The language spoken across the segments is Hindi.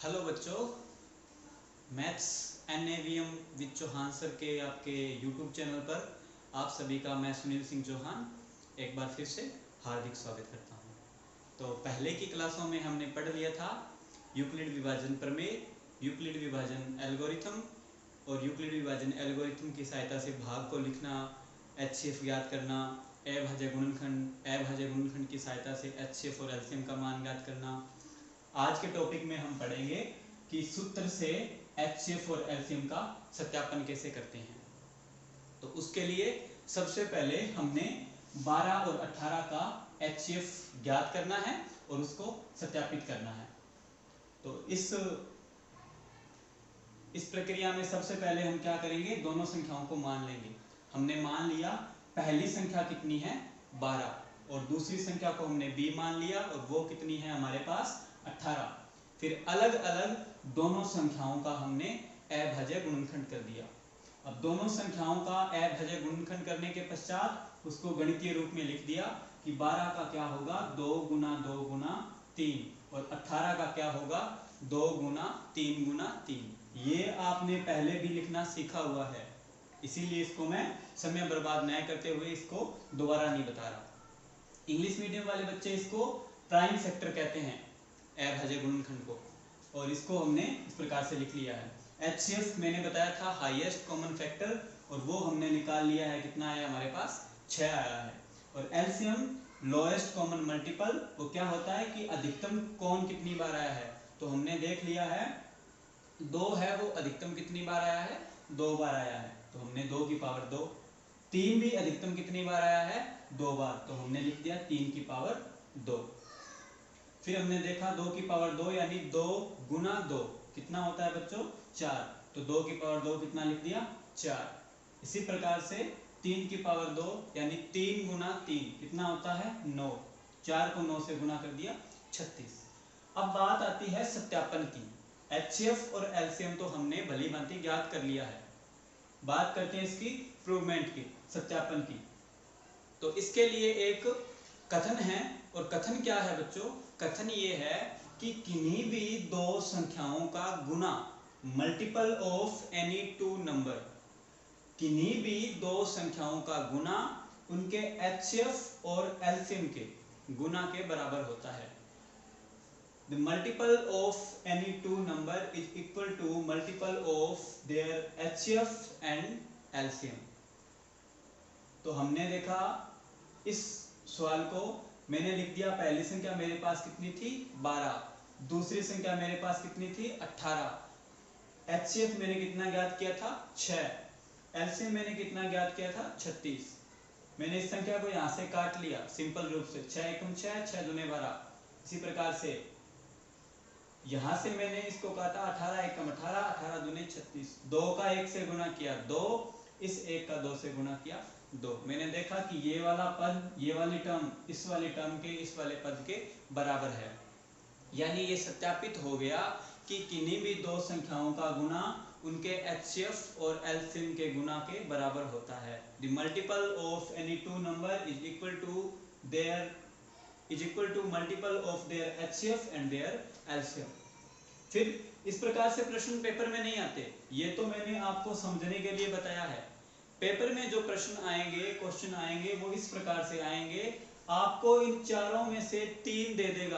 हेलो बच्चों, maths NAVM with Chauhan sir के आपके यूट्यूब चैनल पर आप सभी का मैं सुनील सिंह चौहान एक बार फिर से हार्दिक स्वागत करता हूं। तो पहले की क्लासों में हमने पढ़ लिया था यूक्लिड विभाजन प्रमेय, यूक्लिड विभाजन एल्गोरिथम और यूक्लिड विभाजन एल्गोरिथम की सहायता से भाग को लिखना, HCF ज्ञात करना, अभाज्य गुणनखंड की सहायता से HCF और LCM का मान ज्ञात करना। आज के टॉपिक में हम पढ़ेंगे कि सूत्र से HCF और LCM का सत्यापन कैसे करते हैं। तो उसके लिए सबसे पहले हमने 12 और 18 का HCF ज्ञात करना है और उसको सत्यापित करना है। तो इस प्रक्रिया में सबसे पहले हम क्या करेंगे, दोनों संख्याओं को मान लेंगे। हमने मान लिया पहली संख्या कितनी है 12 और दूसरी संख्या को हमने b मान लिया और वो कितनी है हमारे पास 18। फिर अलग अलग दोनों संख्याओं का हमने अभाज्य गुणनखंड कर दिया। अब दोनों संख्याओं का अभाज्य गुणनखंड करने के पश्चात उसको गणितीय रूप में लिख दिया कि 12 का क्या होगा 2 गुना 2 गुना 3 और 18 का क्या होगा 2 गुना 3 गुना 3। ये आपने पहले भी लिखना सीखा हुआ है, इसीलिए इसको मैं समय बर्बाद न करते हुए इसको दोबारा नहीं बता रहा। इंग्लिश मीडियम वाले बच्चे इसको प्राइम फैक्टर कहते हैं अभाज्य गुणनखंड को, और इसको हमने इस प्रकार से लिख लिया है। HCF मैंने बताया था हाईएस्ट कॉमन फैक्टर, और वो हमने निकाल लिया है, कितना आया हमारे पास 6 आया है। और LCM लोएस्ट कॉमन मल्टीपल, वो क्या होता है कि अधिकतम कौन कितनी बार आया है। तो हमने देख लिया है 2 है, वो अधिकतम कितनी बार आया है 2 बार आया है, तो हमने 2 की पावर 2। 3 भी अधिकतम कितनी बार आया है 2 बार, तो हमने लिख दिया 3 की पावर 2। फिर हमने देखा 2 की पावर 2 यानी 2 गुना 2 कितना होता है बच्चों 4, तो 2 की पावर 2 कितना लिख दिया 4। इसी प्रकार से 3 की पावर 2 यानी 3 गुना 3 कितना होता है 9, 4 को 9 से गुना कर दिया 36। अब बात आती है सत्यापन की। HCF और LCM तो हमने भली भांति ज्ञात कर लिया है, बात करते हैं इसकी प्रूवमेंट की, सत्यापन की। तो इसके लिए एक कथन है, और कथन क्या है बच्चों, कथन ये है कि किन्हीं भी दो संख्याओं का गुना, multiple of any two number, किन्हीं भी दो संख्याओं का गुना उनके HCF और LCM के गुना के बराबर होता है। The multiple of any two number is equal to multiple of their HCF and LCM। तो हमने देखा इस सवाल को, मैंने लिख दिया पहली संख्या मेरे पास कितनी थी 12, दूसरी संख्या मेरे पास कितनी थी 18, HCF मैंने कितना ज्ञात किया था 6, LCM मैंने कितना ज्ञात किया था 36। मैंने इस संख्या को यहाँ से काट लिया सिंपल रूप से, 6 एकम 6, 6 दूने 12। इसी प्रकार से यहाँ से मैंने इसको काटा 18 एकम 18, 18 दूने 36, 2 का 1 से गुणा किया 2, इस 1 का 2 से गुणा किया 2। मैंने देखा कि ये वाला पद, ये वाली टर्म इस वाली टर्म के इस वाले पद के बराबर है, यानी ये सत्यापित हो गया कि किन्हीं भी दो संख्याओं का गुना उनके HCF और LCM के गुना के बराबर होता है। The multiple of any two number is equal to multiple of their HCF and their LCM। फिर इस प्रकार से प्रश्न पेपर में नहीं आते, ये तो मैंने आपको समझने के लिए बताया है। पेपर में जो प्रश्न आएंगे, क्वेश्चन आएंगे, वो इस प्रकार से आएंगे, आपको इन चारों में से 3 दे देगा,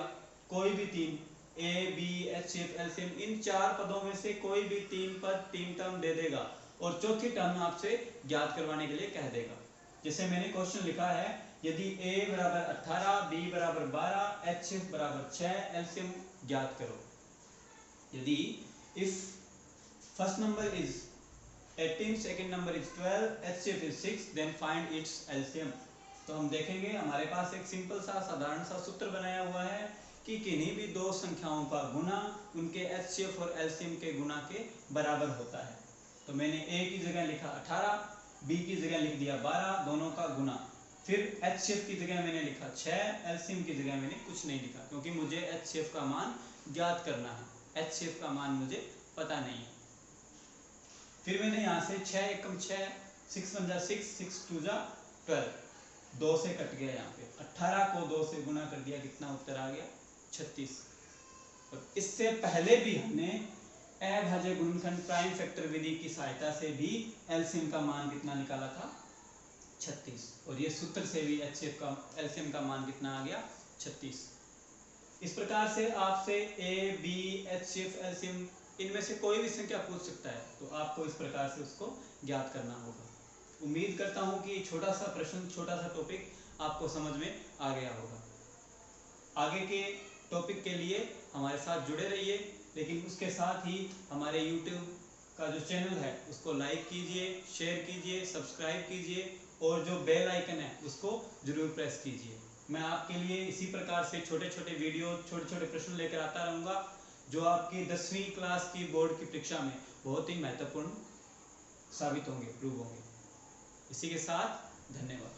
कोई भी 3, A, B, HCF, LCM, इन 4 पदों में से कोई भी 3 पद 3 टर्म दे देगा, और चौथी टर्म आपसे ज्ञात करवाने के लिए कह देगा। जैसे मैंने क्वेश्चन लिखा है, यदि A बराबर 18, B बराबर 12, HCF बराबर 6, LCM ज्ञात करो। यदि if first number is 18, second number is 12, HCF is 6, then find its LCM। तो हम देखेंगे हमारे पास एक सिंपल सा साधारण सा सूत्र बनाया हुआ है कि किन्हीं भी दो संख्याओं का गुना उनके HCF और LCM के गुना के बराबर होता है। तो मैंने A की जगह लिखा 18, B की जगह लिख दिया 12, दोनों का गुना। फिर HCF की जगह मैंने लिखा 6, LCM की जगह मैंने कुछ नहीं लिखा, क्योंकि मुझे HCF का मान ज्ञात करना है, HCF का मान मुझे पता नहीं है। फिर मैंने यहाँ से 6 एकम 6, 6 1 जा 6, 6 2 जा 12, 2 से कट गया, यहाँ पे 18 को 2 से गुना कर दिया, कितना उत्तर आ गया 36। और इससे पहले भी हमने अभाज्य गुणनखंड प्राइम फैक्टर विधि की सहायता से भी एलसीएम का मान कितना निकाला था, 36। और ये सूत्र से भी एचसीएफ का एलसीएम का मान कितना आ गया, 36। इस प्रकार से आपसे ए बी एचसीएफ एलसीएम इनमें से कोई भी संख्या पूछ सकता है, तो आपको इस प्रकार से उसको ज्ञात करना होगा। उम्मीद करता हूं कि छोटा सा प्रश्न, छोटा सा टॉपिक आपको समझ में आ गया होगा। आगे के टॉपिक के लिए हमारे साथ जुड़े रहिए, लेकिन उसके साथ ही हमारे YouTube का जो चैनल है उसको लाइक कीजिए, शेयर कीजिए, सब्सक्राइब कीजिए और जो बेल आइकन है उसको जरूर प्रेस कीजिए। मैं आपके लिए इसी प्रकार से छोटे छोटे वीडियो, छोटे छोटे प्रश्न लेकर आता रहूँगा जो आपकी 10वीं क्लास की बोर्ड की परीक्षा में बहुत ही महत्वपूर्ण साबित होंगे, प्रूव होंगे। इसी के साथ धन्यवाद।